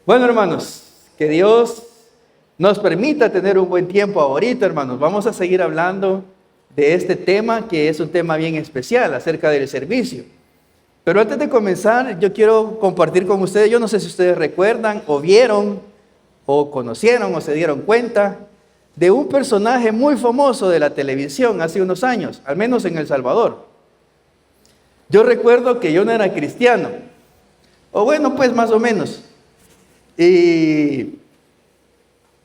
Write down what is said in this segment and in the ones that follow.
Bueno, hermanos, que Dios nos permita tener un buen tiempo ahorita, hermanos. Vamos a seguir hablando de este tema, que es un tema bien especial, acerca del servicio. Pero antes de comenzar, yo quiero compartir con ustedes, yo no sé si ustedes recuerdan, o vieron, o conocieron, o se dieron cuenta, de un personaje muy famoso de la televisión hace unos años, al menos en El Salvador. Yo recuerdo que yo no era cristiano, o bueno, pues más o menos. Y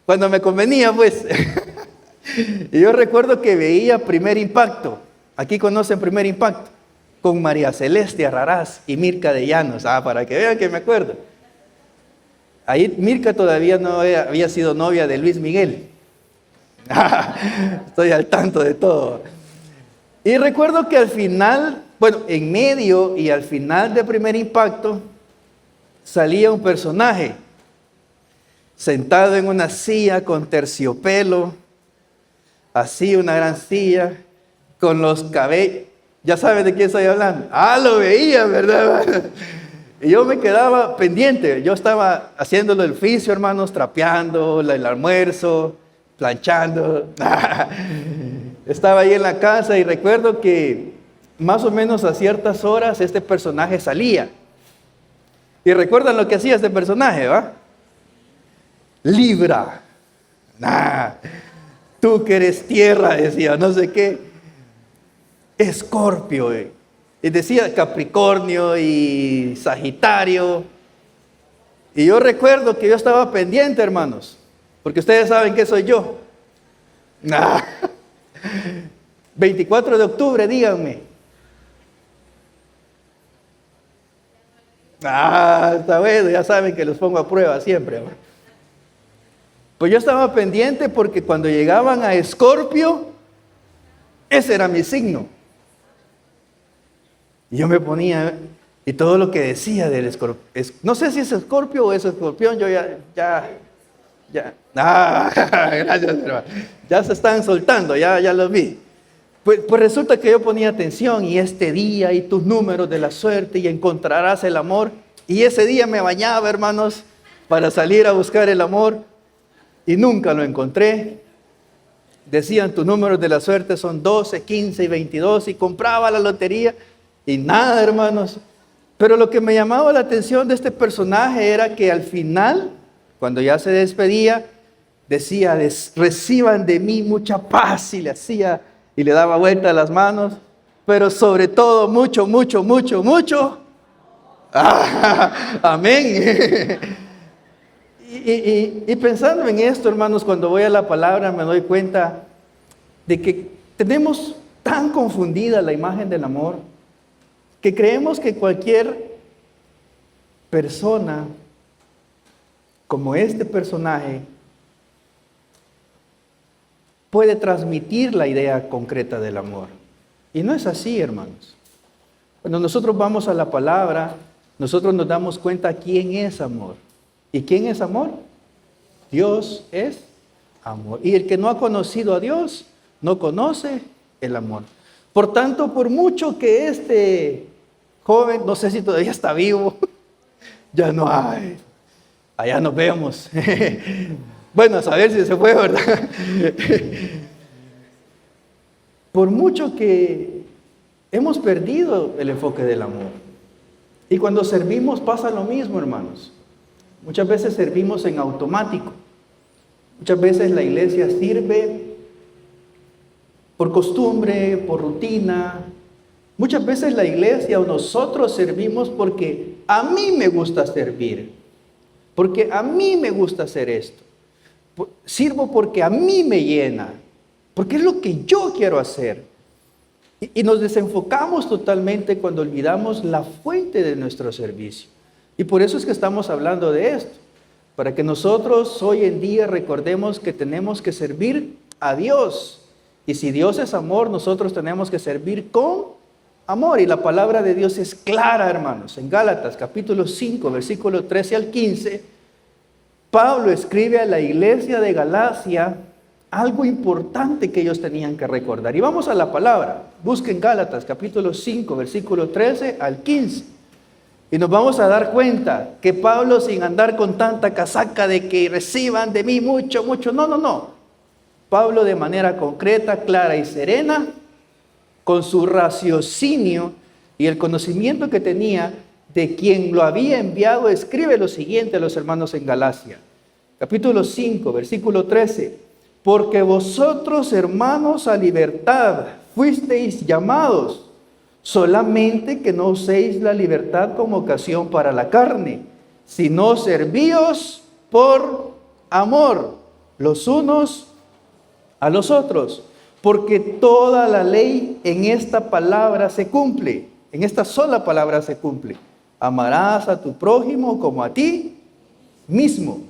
cuando me convenía, pues, y yo recuerdo que veía Primer Impacto. Aquí conocen Primer Impacto, con María Celeste Arrarás y Mirka de Llanos. Para que vean que me acuerdo. Ahí Mirka todavía no había sido novia de Luis Miguel. Estoy al tanto de todo. Y recuerdo que al final, bueno, en medio y al final de Primer Impacto, salía un personaje sentado en una silla con terciopelo, así una gran silla, con los cabellos. ¿Ya saben de quién estoy hablando? Lo veía, ¿verdad? Y yo me quedaba pendiente. Yo estaba haciéndolo el oficio, hermanos, trapeando, el almuerzo, planchando. Estaba ahí en la casa y recuerdo que más o menos a ciertas horas este personaje salía. ¿Y recuerdan lo que hacía este personaje, va? Libra. Tú que eres tierra, decía, no sé qué. Escorpio. Y decía Capricornio y Sagitario. Y yo recuerdo que yo estaba pendiente, hermanos, porque ustedes saben que soy yo. 24 de octubre, díganme. Está bueno, ya saben que los pongo a prueba siempre, ¿no? Pues yo estaba pendiente porque cuando llegaban a Escorpio, ese era mi signo. Y yo me ponía, y todo lo que decía del escorpión, no sé si es Escorpio o es Escorpión, yo ya. Gracias, hermano. Ya se están soltando, ya los vi. Pues resulta que yo ponía atención, y este día, y tus números de la suerte, y encontrarás el amor. Y ese día me bañaba, hermanos, para salir a buscar el amor, y nunca lo encontré. Decían, tus números de la suerte son 12, 15 y 22, y compraba la lotería, y nada, hermanos. Pero lo que me llamaba la atención de este personaje era que al final, cuando ya se despedía, decía, reciban de mí mucha paz, y le hacía, y le daba vuelta a las manos, pero sobre todo mucho, mucho, mucho, mucho. Amén. Y pensando en esto, hermanos, cuando voy a la palabra me doy cuenta de que tenemos tan confundida la imagen del amor, que creemos que cualquier persona, como este personaje, puede transmitir la idea concreta del amor. Y no es así, hermanos. Cuando nosotros vamos a la palabra, nosotros nos damos cuenta quién es amor. ¿Y quién es amor? Dios es amor. Y el que no ha conocido a Dios, no conoce el amor. Por tanto, por mucho que este joven, no sé si todavía está vivo, ya no hay, allá nos vemos. Bueno, a saber si se fue, ¿verdad? Por mucho que hemos perdido el enfoque del amor. Y cuando servimos pasa lo mismo, hermanos. Muchas veces servimos en automático. Muchas veces la iglesia sirve por costumbre, por rutina. Muchas veces la iglesia o nosotros servimos porque a mí me gusta servir. Porque a mí me gusta hacer esto. Sirvo porque a mí me llena. Porque es lo que yo quiero hacer. Y nos desenfocamos totalmente cuando olvidamos la fuente de nuestro servicio. Y por eso es que estamos hablando de esto, para que nosotros hoy en día recordemos que tenemos que servir a Dios. Y si Dios es amor, nosotros tenemos que servir con amor. Y la palabra de Dios es clara, hermanos. En Gálatas capítulo 5, versículo 13 al 15, Pablo escribe a la iglesia de Galacia algo importante que ellos tenían que recordar. Y vamos a la palabra. Busquen Gálatas capítulo 5, versículo 13 al 15. Y nos vamos a dar cuenta que Pablo, sin andar con tanta casaca de que reciban de mí mucho, mucho, no. Pablo, de manera concreta, clara y serena, con su raciocinio y el conocimiento que tenía de quien lo había enviado, escribe lo siguiente a los hermanos en Galacia. Capítulo 5, versículo 13. Porque vosotros, hermanos, a libertad fuisteis llamados, solamente que no uséis la libertad como ocasión para la carne, sino servíos por amor los unos a los otros. Porque toda la ley en esta palabra se cumple, en esta sola palabra se cumple. Amarás a tu prójimo como a ti mismo.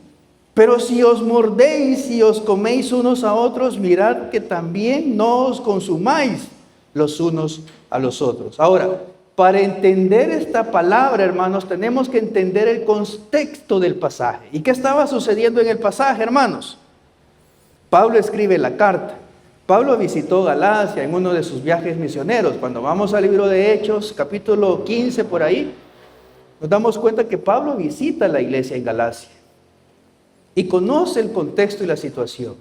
Pero si os mordéis y os coméis unos a otros, mirad que también no os consumáis los unos a los otros. Ahora, para entender esta palabra, hermanos, tenemos que entender el contexto del pasaje. ¿Y qué estaba sucediendo en el pasaje, hermanos? Pablo escribe la carta. Pablo visitó Galacia en uno de sus viajes misioneros. Cuando vamos al libro de Hechos, capítulo 15, por ahí, nos damos cuenta que Pablo visita la iglesia en Galacia y conoce el contexto y la situación.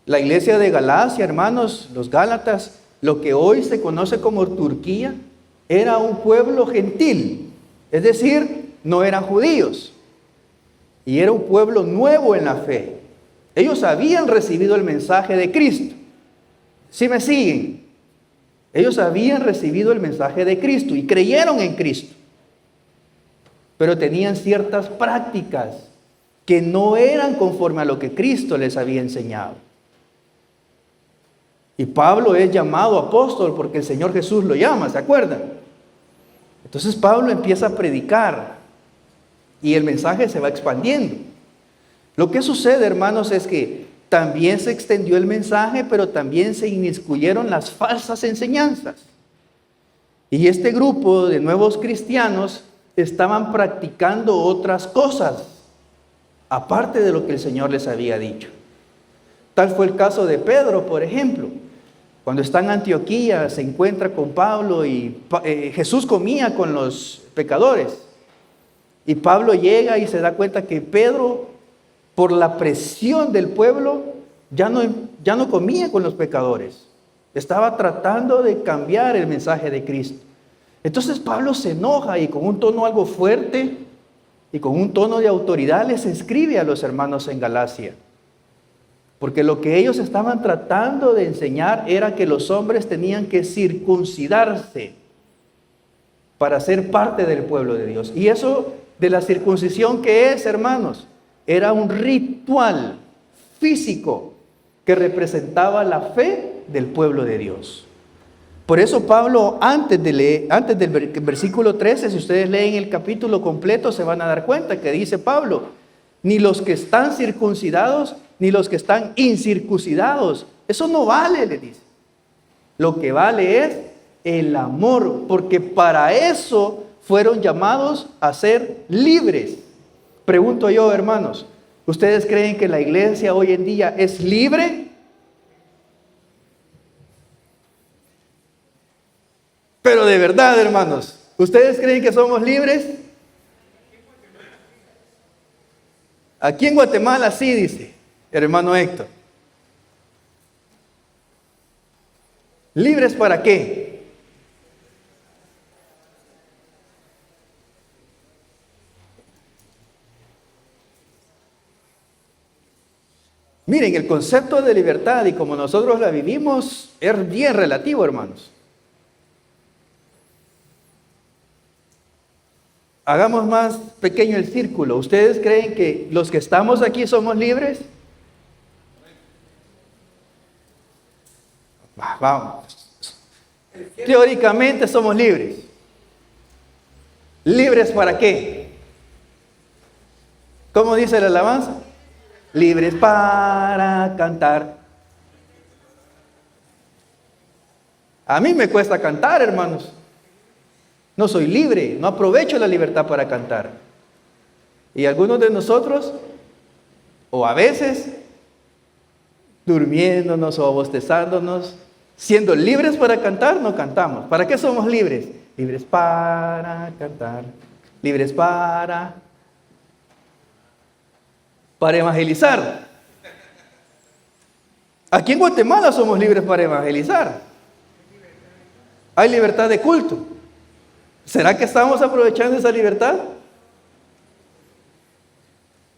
La iglesia de Galacia, hermanos, los Gálatas, lo que hoy se conoce como Turquía, era un pueblo gentil, es decir, no eran judíos, y era un pueblo nuevo en la fe. Ellos habían recibido el mensaje de Cristo. ¿Sí me siguen? Ellos habían recibido el mensaje de Cristo y creyeron en Cristo, pero tenían ciertas prácticas que no eran conforme a lo que Cristo les había enseñado. Y Pablo es llamado apóstol porque el Señor Jesús lo llama, ¿se acuerdan? Entonces Pablo empieza a predicar y el mensaje se va expandiendo. Lo que sucede, hermanos, es que también se extendió el mensaje, pero también se inmiscuyeron las falsas enseñanzas. Y este grupo de nuevos cristianos estaban practicando otras cosas, aparte de lo que el Señor les había dicho. Tal fue el caso de Pedro, por ejemplo. Cuando está en Antioquía, se encuentra con Pablo y Jesús comía con los pecadores. Y Pablo llega y se da cuenta que Pedro, por la presión del pueblo, ya no comía con los pecadores. Estaba tratando de cambiar el mensaje de Cristo. Entonces Pablo se enoja y con un tono algo fuerte y con un tono de autoridad les escribe a los hermanos en Galacia. Porque lo que ellos estaban tratando de enseñar era que los hombres tenían que circuncidarse para ser parte del pueblo de Dios. Y eso de la circuncisión, ¿qué es, hermanos? Era un ritual físico que representaba la fe del pueblo de Dios. Por eso Pablo, antes del versículo 13, si ustedes leen el capítulo completo, se van a dar cuenta que dice Pablo, ni los que están circuncidados, ni los que están incircuncidados. Eso no vale, le dice. Lo que vale es el amor, porque para eso fueron llamados a ser libres. Pregunto yo, hermanos, ¿ustedes creen que la iglesia hoy en día es libre? Pero de verdad, hermanos, ¿ustedes creen que somos libres? Aquí en Guatemala sí, dice el hermano Héctor. ¿Libres para qué? Miren, el concepto de libertad y como nosotros la vivimos es bien relativo, hermanos. Hagamos más pequeño el círculo. ¿Ustedes creen que los que estamos aquí somos libres? Vamos. Teóricamente somos libres. ¿Libres para qué? ¿Cómo dice la alabanza? Libres para cantar. A mí me cuesta cantar, hermanos. No soy libre, no aprovecho la libertad para cantar. Y algunos de nosotros, o a veces, durmiéndonos o bostezándonos, siendo libres para cantar, no cantamos. ¿Para qué somos libres? Libres para cantar. libres para evangelizar. Aquí en Guatemala somos libres para evangelizar. Hay libertad de culto. ¿Será que estamos aprovechando esa libertad?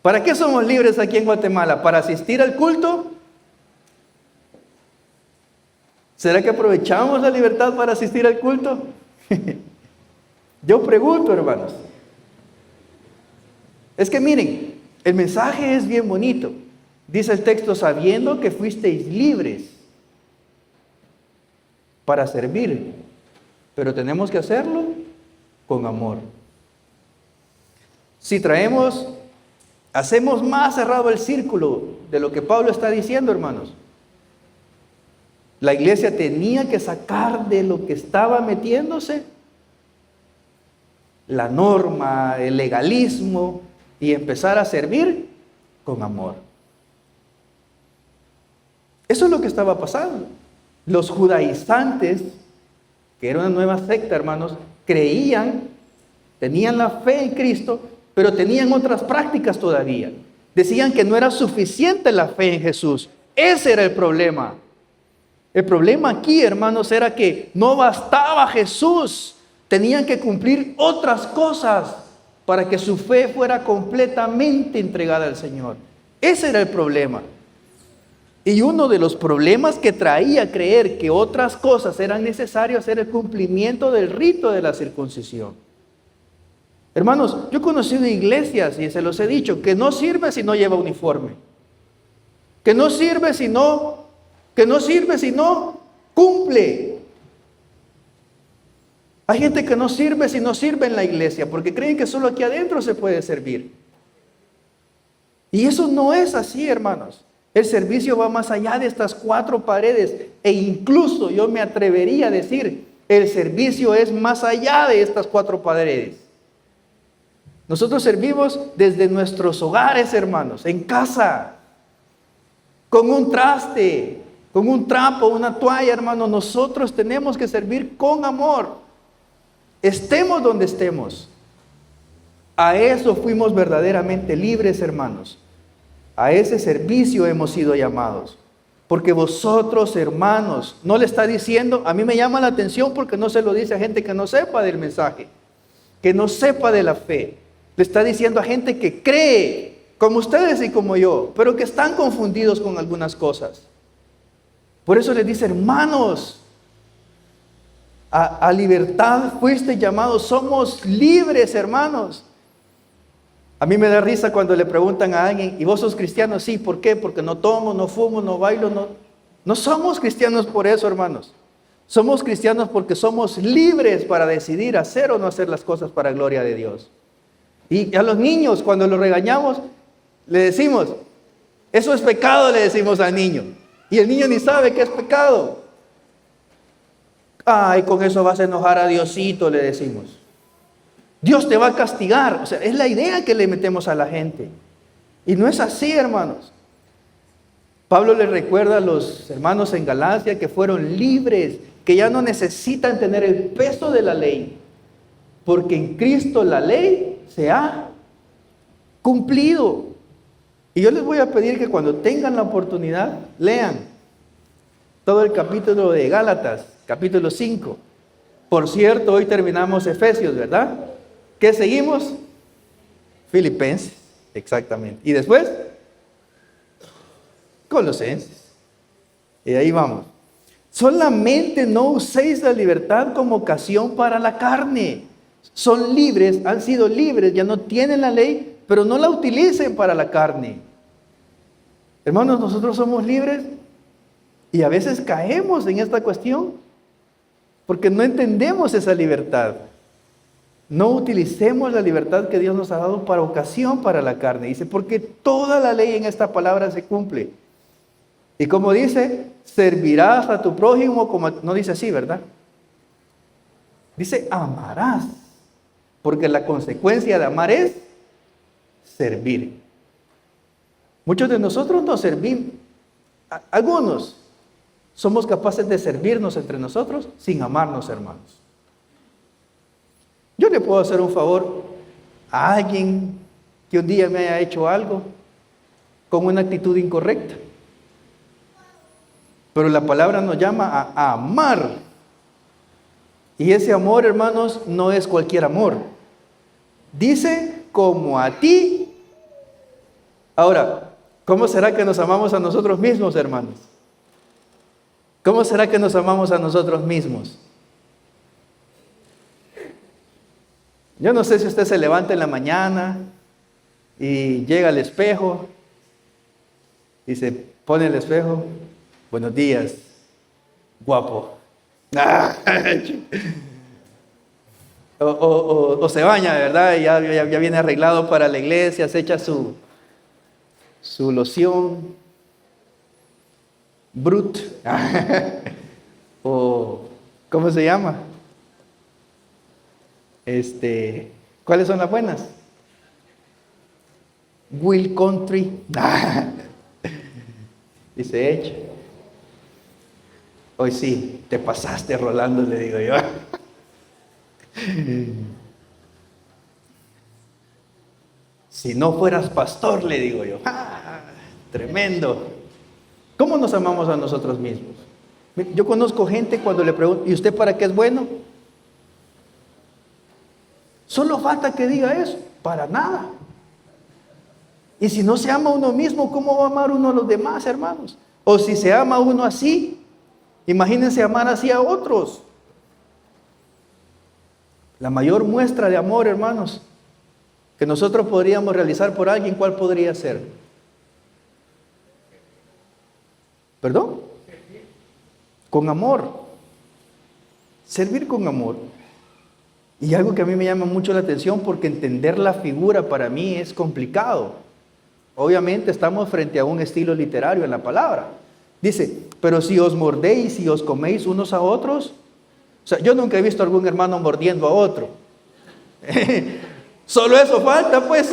¿Para qué somos libres aquí en Guatemala? ¿Para asistir al culto? ¿Será que aprovechamos la libertad para asistir al culto? Yo pregunto, hermanos. Es que miren, el mensaje es bien bonito. Dice el texto, sabiendo que fuisteis libres para servir, pero tenemos que hacerlo con amor. Si hacemos más cerrado el círculo de lo que Pablo está diciendo, hermanos, la iglesia tenía que sacar de lo que estaba metiéndose la norma, el legalismo, y empezar a servir con amor. Eso es lo que estaba pasando. Los judaizantes, que era una nueva secta, hermanos, creían, tenían la fe en Cristo, pero tenían otras prácticas todavía. Decían que no era suficiente la fe en Jesús. Ese era el problema. El problema aquí, hermanos, era que no bastaba Jesús. Tenían que cumplir otras cosas para que su fe fuera completamente entregada al Señor. Ese era el problema. Y uno de los problemas que traía creer que otras cosas eran necesarias era el cumplimiento del rito de la circuncisión. Hermanos, yo he conocido iglesias, y se los he dicho, que no sirve si no lleva uniforme. Que no sirve si no cumple. Hay gente que no sirve si no sirve en la iglesia, porque creen que solo aquí adentro se puede servir. Y eso no es así, hermanos. El servicio va más allá de estas 4 paredes, e incluso yo me atrevería a decir, el servicio es más allá de estas 4 paredes. Nosotros servimos desde nuestros hogares, hermanos, en casa, con un traste, con un trapo, una toalla, hermanos. Nosotros tenemos que servir con amor. Estemos donde estemos. A eso fuimos verdaderamente libres, hermanos. A ese servicio hemos sido llamados. Porque vosotros, hermanos, no le está diciendo, a mí me llama la atención porque no se lo dice a gente que no sepa del mensaje, que no sepa de la fe. Le está diciendo a gente que cree, como ustedes y como yo, pero que están confundidos con algunas cosas. Por eso les dice, hermanos, a libertad fuiste llamados, somos libres, hermanos. A mí me da risa cuando le preguntan a alguien, ¿y vos sos cristiano? Sí, ¿por qué? Porque no tomo, no fumo, no bailo, no somos cristianos por eso, hermanos. Somos cristianos porque somos libres para decidir hacer o no hacer las cosas para gloria de Dios. Y a los niños, cuando los regañamos, le decimos, eso es pecado, le decimos al niño. Y el niño ni sabe que es pecado. Ay, con eso vas a enojar a Diosito, le decimos. Dios te va a castigar. O sea, es la idea que le metemos a la gente. Y no es así, hermanos. Pablo le recuerda a los hermanos en Galacia que fueron libres, que ya no necesitan tener el peso de la ley, porque en Cristo la ley se ha cumplido. Y yo les voy a pedir que cuando tengan la oportunidad, lean todo el capítulo de Gálatas, capítulo 5. Por cierto, hoy terminamos Efesios, ¿verdad? ¿Qué seguimos? Filipenses, exactamente. Y después, Colosenses. Y ahí vamos. Solamente no uséis la libertad como ocasión para la carne. Son libres, han sido libres, ya no tienen la ley, pero no la utilicen para la carne. Hermanos, nosotros somos libres y a veces caemos en esta cuestión porque no entendemos esa libertad. No utilicemos la libertad que Dios nos ha dado para ocasión para la carne. Dice, porque toda la ley en esta palabra se cumple. Y como dice, servirás a tu prójimo como... No dice así, ¿verdad? Dice, amarás. Porque la consecuencia de amar es servir. Muchos de nosotros no servimos. Algunos somos capaces de servirnos entre nosotros sin amarnos, hermanos. Yo le puedo hacer un favor a alguien que un día me haya hecho algo con una actitud incorrecta. Pero la palabra nos llama a amar. Y ese amor, hermanos, no es cualquier amor. Dice, como a ti. Ahora, ¿cómo será que nos amamos a nosotros mismos, hermanos? ¿Cómo será que nos amamos a nosotros mismos? Yo no sé si usted se levanta en la mañana y llega al espejo y se pone el espejo. Buenos días, guapo. O se baña, ¿verdad? Y ya viene arreglado para la iglesia, se echa su loción Brut. O, ¿cómo se llama? ¿Cuáles son las buenas? Will Country. Y se echa. Hoy sí, te pasaste, Rolando, le digo yo. Si no fueras pastor, le digo yo. Tremendo. ¿Cómo nos amamos a nosotros mismos? Yo conozco gente cuando le pregunto, ¿y usted para qué es bueno? Solo falta que diga eso, para nada. Y si no se ama a uno mismo, ¿cómo va a amar uno a los demás, hermanos? O si se ama a uno así, imagínense amar así a otros. La mayor muestra de amor, hermanos, que nosotros podríamos realizar por alguien, ¿cuál podría ser? ¿Perdón? Con amor. Servir con amor. Y algo que a mí me llama mucho la atención, porque entender la figura para mí es complicado. Obviamente estamos frente a un estilo literario en la palabra. Dice, pero si os mordéis y os coméis unos a otros. O sea, yo nunca he visto a algún hermano mordiendo a otro. Solo eso falta, pues.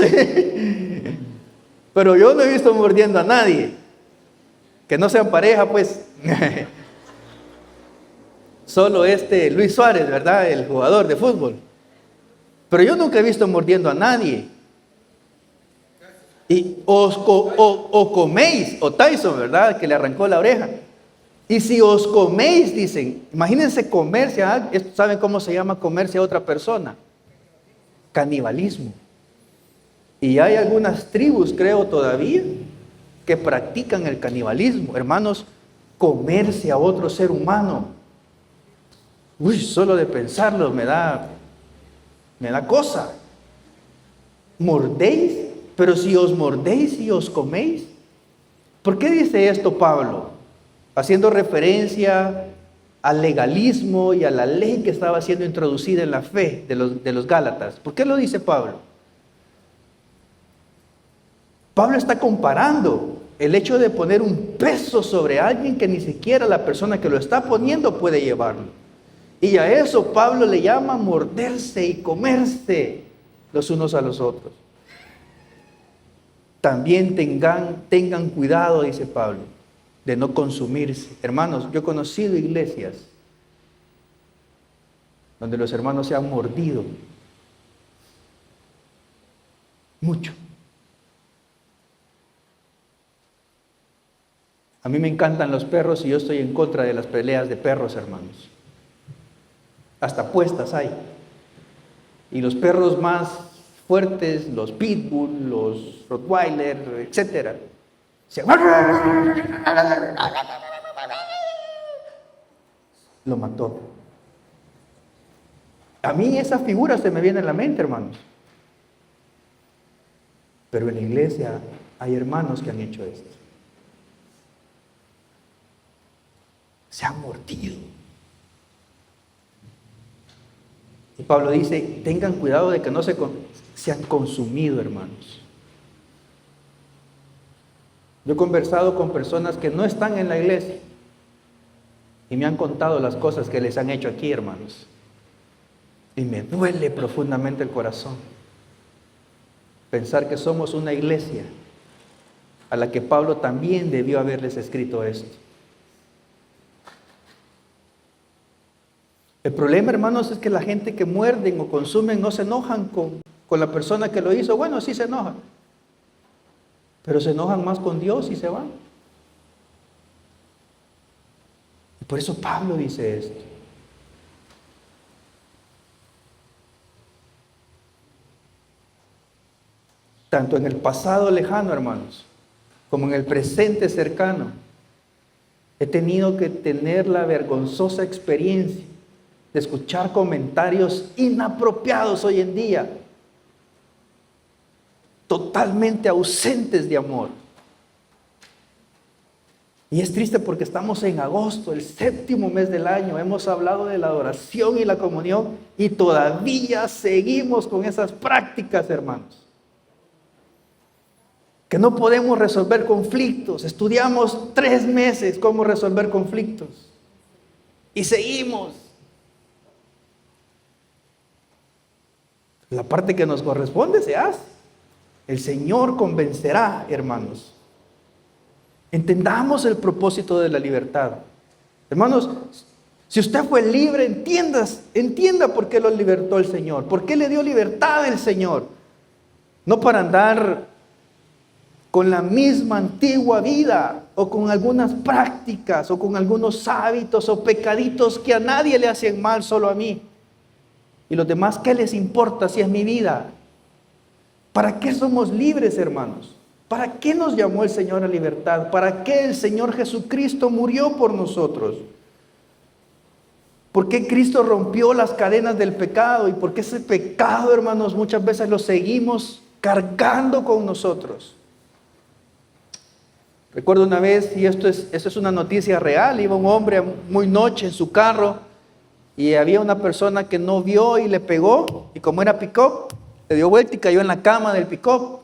Pero yo no he visto mordiendo a nadie. Que no sean pareja, pues. Solo Luis Suárez, ¿verdad? El jugador de fútbol. Pero yo nunca he visto mordiendo a nadie. Y o coméis, o Tyson, ¿verdad? Que le arrancó la oreja. Y si os coméis, dicen, imagínense comerse a alguien. ¿Saben cómo se llama comerse a otra persona? Canibalismo. Y hay algunas tribus, creo todavía, que practican el canibalismo. Hermanos, comerse a otro ser humano. Uy, solo de pensarlo me da cosa. ¿Mordéis? Pero si os mordéis y os coméis. ¿Por qué dice esto Pablo? Haciendo referencia al legalismo y a la ley que estaba siendo introducida en la fe de los Gálatas. ¿Por qué lo dice Pablo? Pablo está comparando el hecho de poner un peso sobre alguien que ni siquiera la persona que lo está poniendo puede llevarlo. Y a eso Pablo le llama morderse y comerse los unos a los otros. También tengan cuidado, dice Pablo, de no consumirse. Hermanos, yo he conocido iglesias donde los hermanos se han mordido mucho. A mí me encantan los perros y yo estoy en contra de las peleas de perros, hermanos. Hasta apuestas hay. Y los perros más fuertes, los pitbull, los rottweiler, etcétera, lo mató. A mí esa figura se me viene a la mente, hermanos. Pero en la iglesia hay hermanos que han hecho esto. Se han mordido. Y Pablo dice, tengan cuidado de que no se han consumido, hermanos. Yo he conversado con personas que no están en la iglesia y me han contado las cosas que les han hecho aquí, hermanos. Y me duele profundamente el corazón pensar que somos una iglesia a la que Pablo también debió haberles escrito esto. El problema, hermanos, es que la gente que muerden o consumen no se enojan con la persona que lo hizo, bueno, sí se enojan. Pero se enojan más con Dios y se van. Y por eso Pablo dice esto. Tanto en el pasado lejano, hermanos, como en el presente cercano, he tenido que tener la vergonzosa experiencia de escuchar comentarios inapropiados hoy en día, totalmente ausentes de amor. Y es triste porque estamos en agosto, el 7º mes del año. Hemos hablado de la adoración y la comunión y todavía seguimos con esas prácticas, hermanos. Que no podemos resolver conflictos. Estudiamos 3 meses cómo resolver conflictos. Y seguimos. La parte que nos corresponde se hace. El Señor convencerá, hermanos. Entendamos el propósito de la libertad. Hermanos, si usted fue libre, entienda por qué lo libertó el Señor. ¿Por qué le dio libertad el Señor? No para andar con la misma antigua vida, o con algunas prácticas, o con algunos hábitos o pecaditos que a nadie le hacen mal, solo a mí. Y los demás, ¿qué les importa si es mi vida? ¿Para qué somos libres, hermanos? ¿Para qué nos llamó el Señor a libertad? ¿Para qué el Señor Jesucristo murió por nosotros? ¿Por qué Cristo rompió las cadenas del pecado? ¿Y por qué ese pecado, hermanos, muchas veces lo seguimos cargando con nosotros? Recuerdo una vez, y esto es una noticia real, iba un hombre muy noche en su carro y había una persona que no vio y le pegó, y como era pick-up, le dio vuelta y cayó en la cama del pick-up.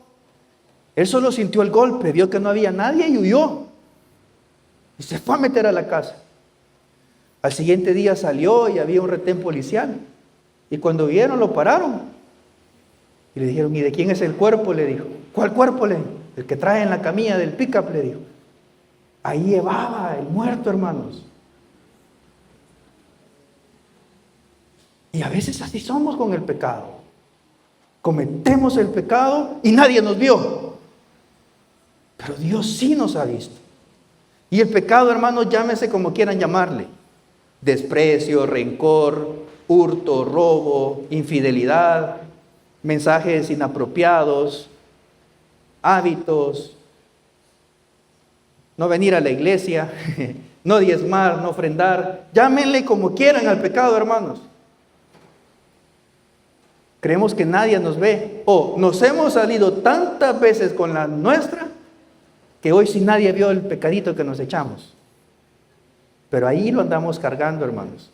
Él solo sintió el golpe, vio que no había nadie y huyó. Y se fue a meter a la casa. Al siguiente día salió y había un retén policial. Y cuando vieron, lo pararon. Y le dijeron, ¿y de quién es el cuerpo? Le dijo. ¿Cuál cuerpo? Le dijo. El que trae en la camilla del pick-up, le dijo. Ahí llevaba el muerto, hermanos. Y a veces así somos con el pecado. Cometemos el pecado y nadie nos vio. Pero Dios sí nos ha visto. Y el pecado, hermanos, llámese como quieran llamarle. Desprecio, rencor, hurto, robo, infidelidad, mensajes inapropiados, hábitos, no venir a la iglesia, no diezmar, no ofrendar. Llámenle como quieran al pecado, hermanos. Creemos que nadie nos ve, o nos hemos salido tantas veces con la nuestra que hoy si nadie vio el pecadito que nos echamos. Pero ahí lo andamos cargando, hermanos,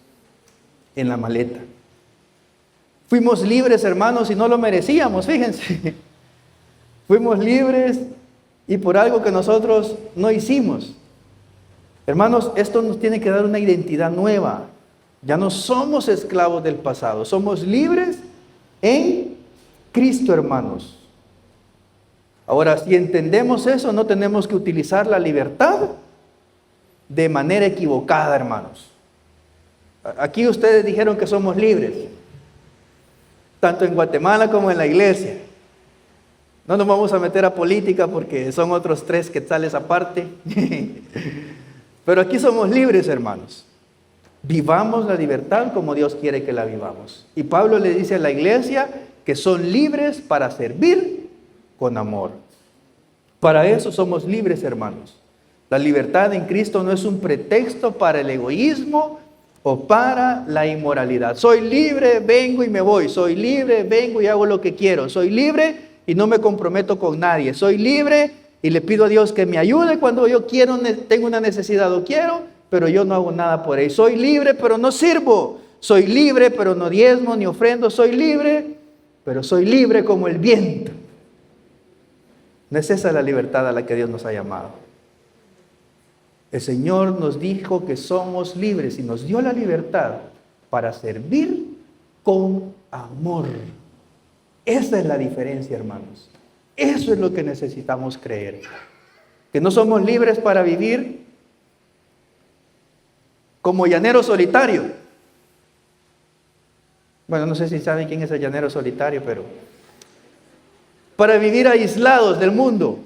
en la maleta. Fuimos libres, hermanos, y no lo merecíamos, fíjense. Fuimos libres y por algo que nosotros no hicimos. Hermanos, esto nos tiene que dar una identidad nueva. Ya no somos esclavos del pasado, somos libres en Cristo, hermanos. Ahora, si entendemos eso, no tenemos que utilizar la libertad de manera equivocada, hermanos. Aquí ustedes dijeron que somos libres, tanto en Guatemala como en la iglesia. No nos vamos a meter a política porque son otros 3 quetzales aparte. Pero aquí somos libres, hermanos. Vivamos la libertad como Dios quiere que la vivamos. Y Pablo le dice a la iglesia que son libres para servir con amor. Para eso somos libres, hermanos. La libertad en Cristo no es un pretexto para el egoísmo o para la inmoralidad. Soy libre, vengo y me voy. Soy libre, vengo y hago lo que quiero. Soy libre y no me comprometo con nadie. Soy libre y le pido a Dios que me ayude cuando yo quiero, tengo una necesidad o quiero, pero yo no hago nada por él. Soy libre, pero no sirvo. Soy libre, pero no diezmo ni ofrendo. Soy libre, pero soy libre como el viento. No es esa la libertad a la que Dios nos ha llamado. El Señor nos dijo que somos libres y nos dio la libertad para servir con amor. Esa es la diferencia, hermanos. Eso es lo que necesitamos creer. Que no somos libres para vivir como llanero solitario. Bueno, no sé si saben quién es el llanero solitario, pero para vivir aislados del mundo.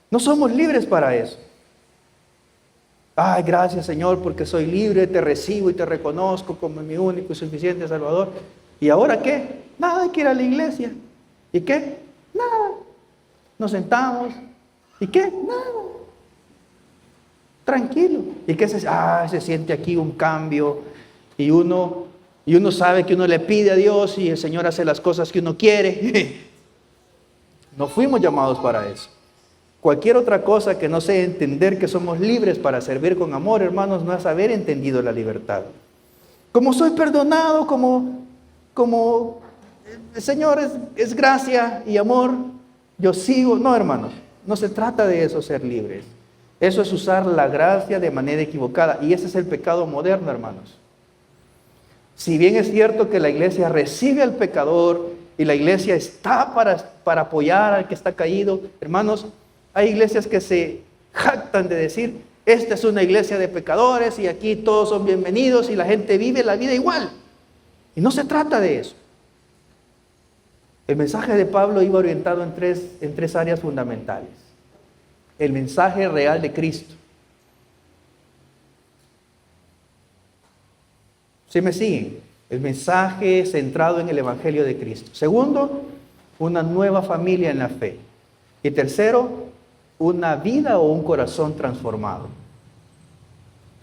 No somos libres para eso. Ay, gracias Señor porque soy libre, te recibo y te reconozco como mi único y suficiente Salvador. ¿Y ahora qué? Nada, hay que ir a la iglesia. ¿Y qué? Nada. Nos sentamos. ¿Y qué? Nada. Tranquilo. ¿Y qué se siente aquí un cambio? Y uno sabe que uno le pide a Dios y el Señor hace las cosas que uno quiere. No fuimos llamados para eso. Cualquier otra cosa que no sea entender que somos libres para servir con amor, hermanos, no es haber entendido la libertad. Como soy perdonado, como el Señor es gracia y amor, yo sigo. No, hermanos, no se trata de eso, ser libres. Eso es usar la gracia de manera equivocada. Y ese es el pecado moderno, hermanos. Si bien es cierto que la iglesia recibe al pecador y la iglesia está para apoyar al que está caído, hermanos, hay iglesias que se jactan de decir, esta es una iglesia de pecadores y aquí todos son bienvenidos y la gente vive la vida igual. Y no se trata de eso. El mensaje de Pablo iba orientado en tres áreas fundamentales. El mensaje real de Cristo. ¿Sí me siguen? El mensaje centrado en el Evangelio de Cristo. Segundo, una nueva familia en la fe. Y tercero, una vida o un corazón transformado.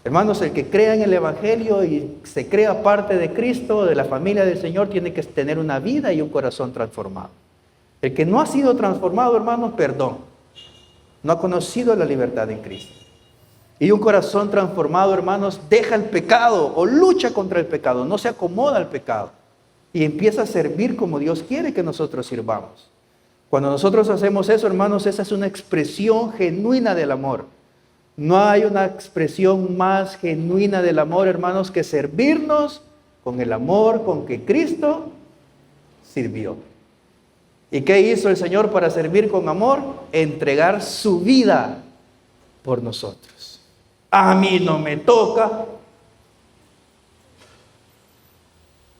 Hermanos, el que crea en el Evangelio y se crea parte de Cristo, de la familia del Señor, tiene que tener una vida y un corazón transformado. El que no ha sido transformado, hermanos, perdón, no ha conocido la libertad en Cristo. Y un corazón transformado, hermanos, deja el pecado o lucha contra el pecado, no se acomoda al pecado y empieza a servir como Dios quiere que nosotros sirvamos. Cuando nosotros hacemos eso, hermanos, esa es una expresión genuina del amor. No hay una expresión más genuina del amor, hermanos, que servirnos con el amor con que Cristo sirvió. ¿Y qué hizo el Señor para servir con amor? Entregar su vida por nosotros. A mí no me toca.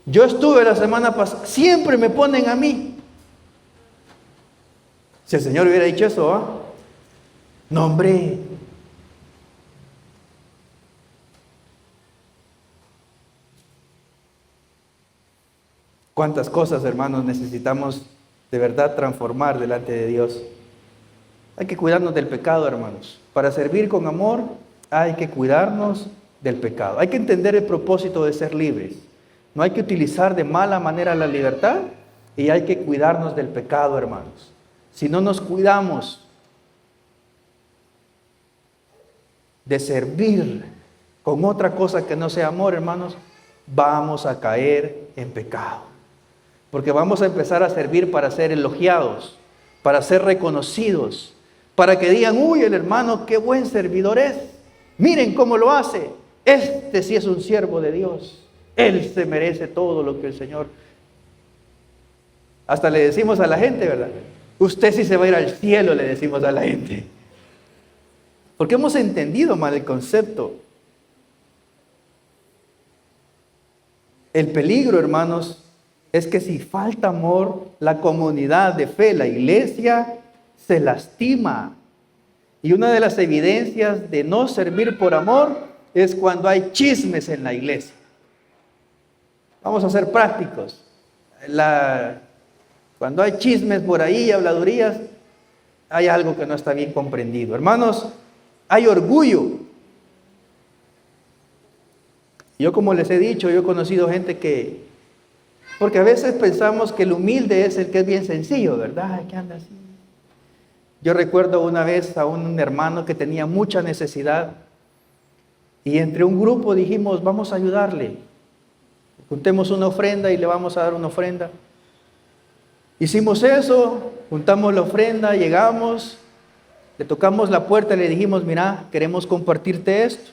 Yo estuve la semana pasada, siempre me ponen a mí. Si el Señor hubiera dicho eso, no, hombre. ¿Cuántas cosas, hermanos, necesitamos de verdad transformar delante de Dios? Hay que cuidarnos del pecado, hermanos. Para servir con amor, hay que cuidarnos del pecado. Hay que entender el propósito de ser libres. No hay que utilizar de mala manera la libertad y hay que cuidarnos del pecado, hermanos. Si no nos cuidamos de servir con otra cosa que no sea amor, hermanos, vamos a caer en pecado. Porque vamos a empezar a servir para ser elogiados, para ser reconocidos, para que digan, uy, el hermano, qué buen servidor es. Miren cómo lo hace. Este sí es un siervo de Dios. Él se merece todo lo que el Señor. Hasta le decimos a la gente, ¿verdad? Usted sí se va a ir al cielo, le decimos a la gente. Porque hemos entendido mal el concepto. El peligro, hermanos, es que si falta amor, la comunidad de fe, la iglesia, se lastima. Y una de las evidencias de no servir por amor es cuando hay chismes en la iglesia. Vamos a ser prácticos. Cuando hay chismes por ahí, habladurías, hay algo que no está bien comprendido. Hermanos, hay orgullo. Yo, como les he dicho, yo he conocido gente que... Porque a veces pensamos que el humilde es el que es bien sencillo, ¿verdad? ¿Qué anda así? Yo recuerdo una vez a un hermano que tenía mucha necesidad y entre un grupo dijimos, vamos a ayudarle. Juntemos una ofrenda y le vamos a dar una ofrenda. Hicimos eso, juntamos la ofrenda, llegamos, le tocamos la puerta y le dijimos, mira, queremos compartirte esto.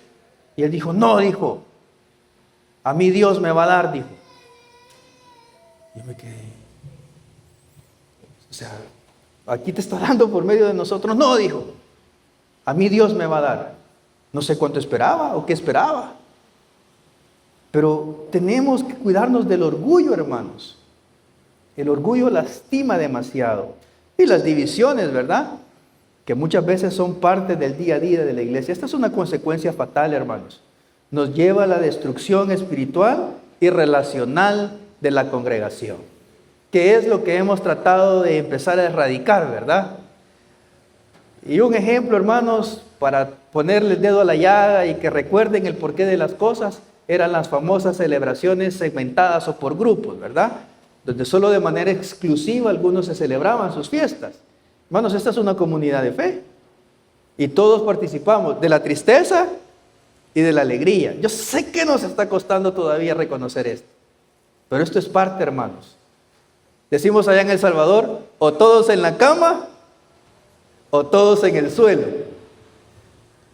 Y él dijo, no, dijo, a mí Dios me va a dar, dijo. Y yo me quedé, o sea, aquí te está dando por medio de nosotros. No, dijo, a mí Dios me va a dar. No sé cuánto esperaba o qué esperaba. Pero tenemos que cuidarnos del orgullo, hermanos. El orgullo lastima demasiado. Y las divisiones, ¿verdad? Que muchas veces son parte del día a día de la iglesia. Esta es una consecuencia fatal, hermanos. Nos lleva a la destrucción espiritual y relacional de la congregación, que es lo que hemos tratado de empezar a erradicar, ¿verdad? Y un ejemplo, hermanos, para ponerle el dedo a la llaga y que recuerden el porqué de las cosas, eran las famosas celebraciones segmentadas o por grupos, ¿verdad? Donde solo de manera exclusiva algunos se celebraban sus fiestas. Hermanos, esta es una comunidad de fe y todos participamos de la tristeza y de la alegría. Yo sé que nos está costando todavía reconocer esto, pero esto es parte, hermanos. Decimos allá en El Salvador, o todos en la cama, o todos en el suelo,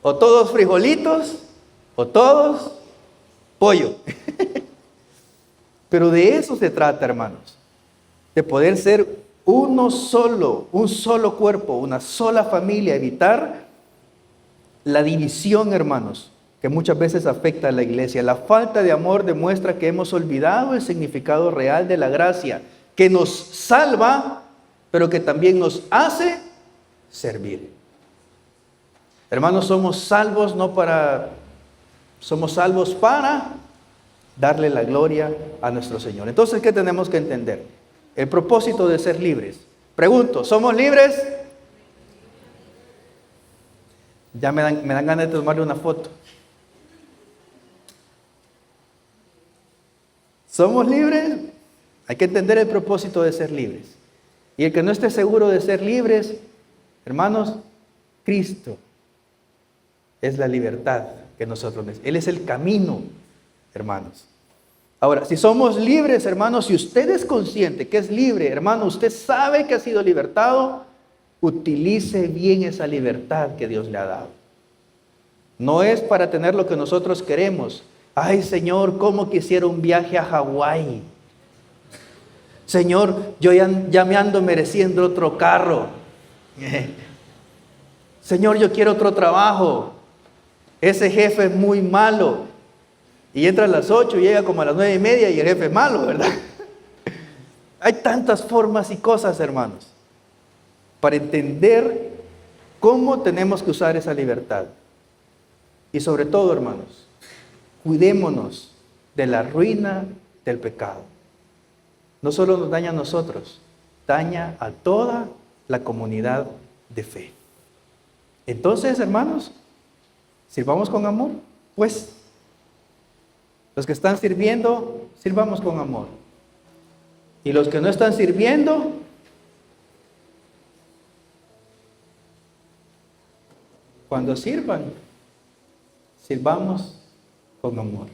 o todos frijolitos, o todos pollo. Pero de eso se trata, hermanos, de poder ser uno solo, un solo cuerpo, una sola familia, evitar la división, hermanos, que muchas veces afecta a la iglesia. La falta de amor demuestra que hemos olvidado el significado real de la gracia, que nos salva, pero que también nos hace servir. Hermanos, somos salvos somos salvos para darle la gloria a nuestro Señor. Entonces, ¿qué tenemos que entender? El propósito de ser libres. Pregunto, ¿somos libres? Ya me dan ganas de tomarle una foto. ¿Somos libres? Hay que entender el propósito de ser libres. Y el que no esté seguro de ser libres, hermanos, Cristo es la libertad que nosotros necesitamos. Él es el camino, hermanos. Ahora, si somos libres, hermanos, si usted es consciente que es libre, hermano, usted sabe que ha sido libertado, utilice bien esa libertad que Dios le ha dado. No es para tener lo que nosotros queremos. Ay, Señor, cómo quisiera un viaje a Hawái. Señor, yo ya me ando mereciendo otro carro. Señor, yo quiero otro trabajo. Ese jefe es muy malo. Y entra a las 8 y llega como a las 9:30 y el jefe es malo, ¿verdad? Hay tantas formas y cosas, hermanos, para entender cómo tenemos que usar esa libertad. Y sobre todo, hermanos, cuidémonos de la ruina del pecado. No solo nos daña a nosotros, daña a toda la comunidad de fe. Entonces, hermanos, sirvamos con amor, pues. Los que están sirviendo, sirvamos con amor. Y los que no están sirviendo, cuando sirvan, sirvamos con amor.